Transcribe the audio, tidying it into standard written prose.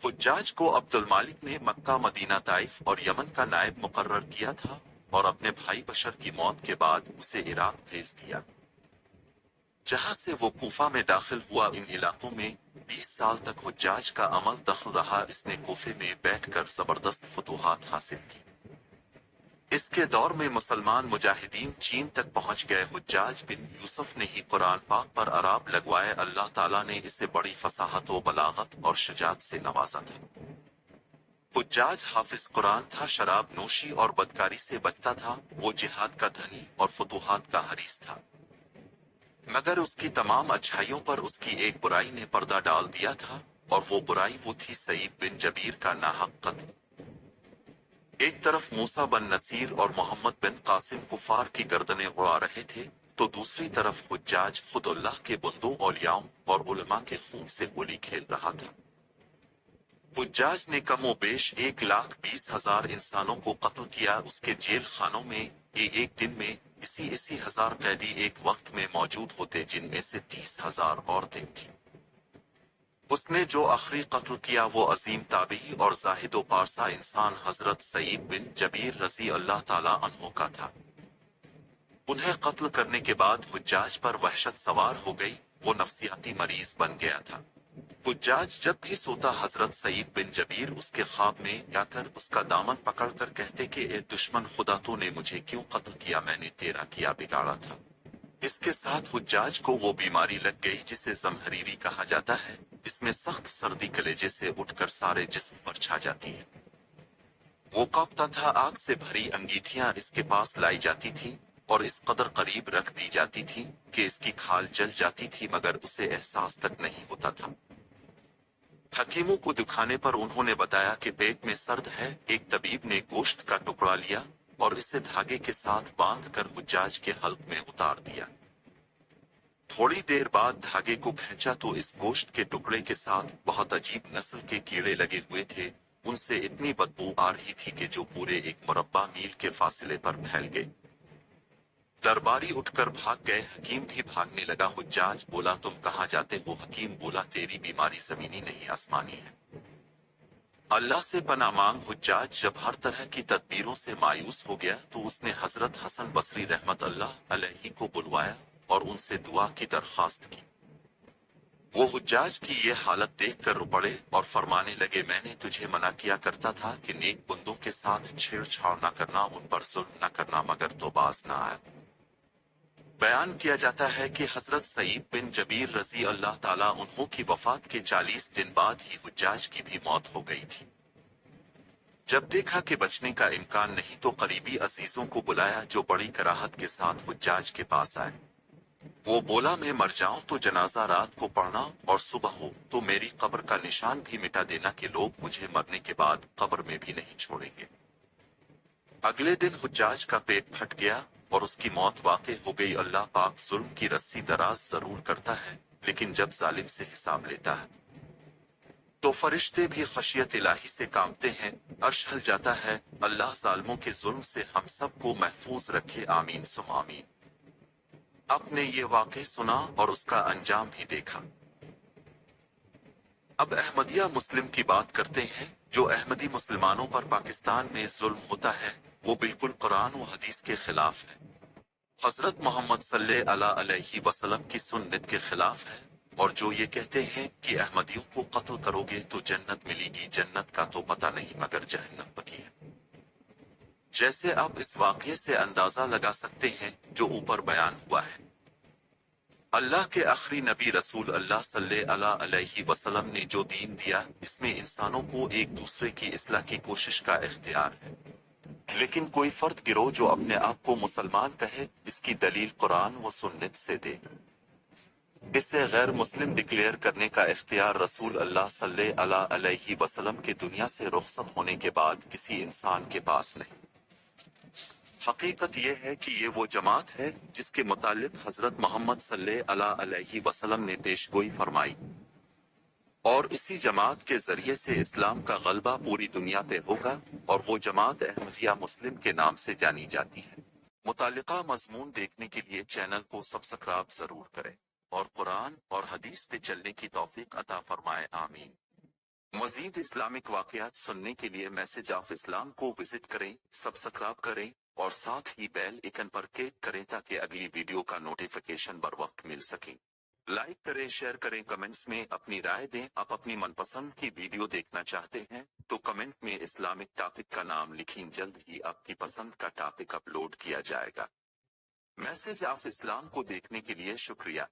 हुज्जाज को अब्दुल मालिक ने मक्का, मदीना, ताइफ और यमन का नायब मुकर्रर किया था और अपने भाई बशर की मौत के बाद उसे इराक भेज दिया, जहां से वो कूफा में दाखिल हुआ। इन इलाकों में 20 साल तक हुज्जाज का अमल दखल रहा। इसने कूफे में बैठकर जबरदस्त फतूहात हासिल की। इसके दौर में मुसलमान मुजाहिदीन चीन तक पहुंच गए। हुज्जाज बिन यूसुफ ने ही कुरान पाक पर अराब लगवाए। अल्लाह ताला ने इसे बड़ी फसाहत व बलागत और शुजात से नवाजा था। हुज्जाज हाफिज कुरान था, शराब नोशी और बदकारी से बचता था। वो जिहाद का धनी और फतूहात का हरीस था, मगर उसकी तमाम अच्छाइयों पर उसकी एक बुराई ने पर्दा डाल दिया था, और वो बुराई वो थी सईद बिन जबीर का नाहक कत्ल। एक तरफ मूसा बिन नसीर और मोहम्मद बिन कासिम कुफार की गर्दनें उड़ा रहे थे, तो दूसरी तरफ हुज्जाज खुद अल्लाह के बंदों, औलियाओं और उलमा के खून से होली खेल रहा था। हुज्जाज ने कमो बेश 1,20,000 इंसानों को कत्ल किया। उसके जेल खानों में एक दिन में इसी हजार कैदी एक वक्त में मौजूद होते, जिनमें से 30,000 औरतें थीं। उसने जो आखिरी कत्ल किया वो अजीम ताबी और जाहिद व पारसा इंसान हजरत सईद बिन जबीर रजी अल्लाह ताला अन्हु का था। उन्हें कत्ल करने के बाद हुज्जाज पर वहशत सवार हो गई। वो नफसियाती मरीज बन गया था। हुज्जाज जब भी सोता, हजरत सईद बिन जबीर उसके ख्वाब में आकर उसका दामन पकड़कर कहते कि ए दुश्मन, खुदा तूने मुझे क्यों कत्ल किया, मैंने तेरा किया बिगाड़ा था। इसके साथ हुज्जाज को वो बीमारी लग गई जिसे ज़महरीरी कहा जाता है। इसमें सख्त सर्दी कलेजे से उठकर सारे जिस्म पर छा जाती है। वो कांपता था। आग से भरी अंगीठियां इसके पास लाई जाती थीं और इस कदर करीब रख दी जाती थीं कि इसकी खाल जल जाती थी, मगर उसे एहसास तक नहीं होता था। हकीमों को दिखाने पर उन्होंने बताया कि पेट में सर्द है। एक तबीब ने गोश्त का टुकड़ा लिया और इसे धागे के साथ बांधकर हुज्जाज के हल्क में उतार दिया। थोड़ी देर बाद धागे को खींचा तो इस गोश्त के टुकड़े के साथ बहुत अजीब नस्ल के कीड़े लगे हुए थे। उनसे इतनी बदबू आ रही थी कि जो पूरे एक मुरब्बा मील के फासले पर फैल गई। दरबारी उठकर भाग गए। हकीम भी भागने लगा। हुज्जाज बोला, तुम कहाँ जाते हो? हकीम बोला, तेरी बीमारी जमीनी नहीं आसमानी है, अल्लाह से पनाह मांग। हुज्जाज जब हर तरह की तदबीरों से मायूस हो गया तो उसने हजरत हसन बसरी रहमत अल्लाह अलैहि को बुलवाया और उनसे दुआ की दरख्वास्त की। वो हुज्जाज की ये हालत देखकर रो पड़े और फरमाने लगे, मैंने तुझे मना किया करता था कि नेक बंदों के साथ छेड़छाड़ न करना, उन पर जुल्म न करना, मगर तो बाज न आया। बयान किया जाता है कि हजरत सईद बिन जबीर रजी अल्लाह ताला उन्हों की वफात के 40 दिन बाद ही हुज्जाज की भी मौत हो गई थी। जब देखा कि बचने का इम्कान नहीं तो करीबी अजीजों को बुलाया, जो बड़ी कराहत के साथ हुज्जाज के पास आए। वो बोला, मैं मर जाऊं तो जनाजा रात को पढ़ना और सुबह हो तो मेरी कब्र का निशान भी मिटा देना कि लोग मुझे मरने के बाद कब्र में भी नहीं छोड़ेंगे। अगले दिन हुज्जाज का पेट फट गया और उसकी मौत वाक़ई हो गई। अल्लाह पाक जुल्म की रस्सी दराज जरूर करता है, लेकिन जब जालिम से हिसाब लेता है तो फरिश्ते भी खशियत इलाही से कांपते हैं। अर्श हिल जाता है। अल्लाह जालिमों के जुल्म से हम सबको महफूज रखे, आमीन सुम आमीन। आपने ये वाक़ई सुना और उसका अंजाम भी देखा। अब अहमदिया मुस्लिम की बात करते हैं। जो अहमदी मुसलमानों पर पाकिस्तान में जुल्म होता है वो बिल्कुल कुरान व हदीस के खिलाफ है, हजरत मोहम्मद सल्लल्लाहु अलैहि वसल्लम की सुन्नत के खिलाफ है। और जो ये कहते हैं कि अहमदियों को कत्ल करोगे तो जन्नत मिलेगी, जन्नत का तो पता नहीं मगर जहन्नम पकी है। जैसे आप इस वाक़ये से अंदाजा लगा सकते हैं जो ऊपर बयान हुआ है। अल्लाह के आखिरी नबी रसूल अल्लाह सल्लल्लाहु अलैहि वसल्लम ने जो दीन दिया, इसमें इंसानों को एक दूसरे की इस्लाह की कोशिश का इख्तियार है, लेकिन कोई फर्द गिरोह जो अपने आप को मुसलमान कहे, इसकी दलील कुरान व सुन्नत से दे। इसे गैर मुस्लिम डिक्लेयर करने का इख्तियार रसूल अल्लाह सल्लल्लाहु अलैहि वसल्लम के दुनिया से रुखसत होने के बाद किसी इंसान के पास नहीं। हकीकत यह है कि ये वो जमात है जिसके मुतालिक हजरत मोहम्मद सल्लल्लाहु अलैहि वसल्लम ने पेशगोई फरमाई, और इसी जमात के जरिए से इस्लाम का गलबा पूरी दुनिया पे होगा, और वो जमात अहमदिया मुस्लिम के नाम से जानी जाती है। मुतालिका मजमून देखने के लिए चैनल को सब्सक्राइब जरूर करें और कुरान और हदीस पे चलने की तौफीक अता फरमाए, आमीन। मजीद इस्लामिक वाकयात सुनने के लिए मैसेज ऑफ इस्लाम को विजिट करें, सब्सक्राइब करें और साथ ही बेल आइकन पर क्लिक करें ताकि अगली वीडियो का नोटिफिकेशन बर वक्त मिल सके। लाइक करें, शेयर करें, कमेंट्स में अपनी राय दें। आप अपनी मनपसंद की वीडियो देखना चाहते हैं तो कमेंट में इस्लामिक टॉपिक का नाम लिखें, जल्द ही आपकी पसंद का टॉपिक अपलोड किया जाएगा। मैसेज ऑफ इस्लाम को देखने के लिए शुक्रिया।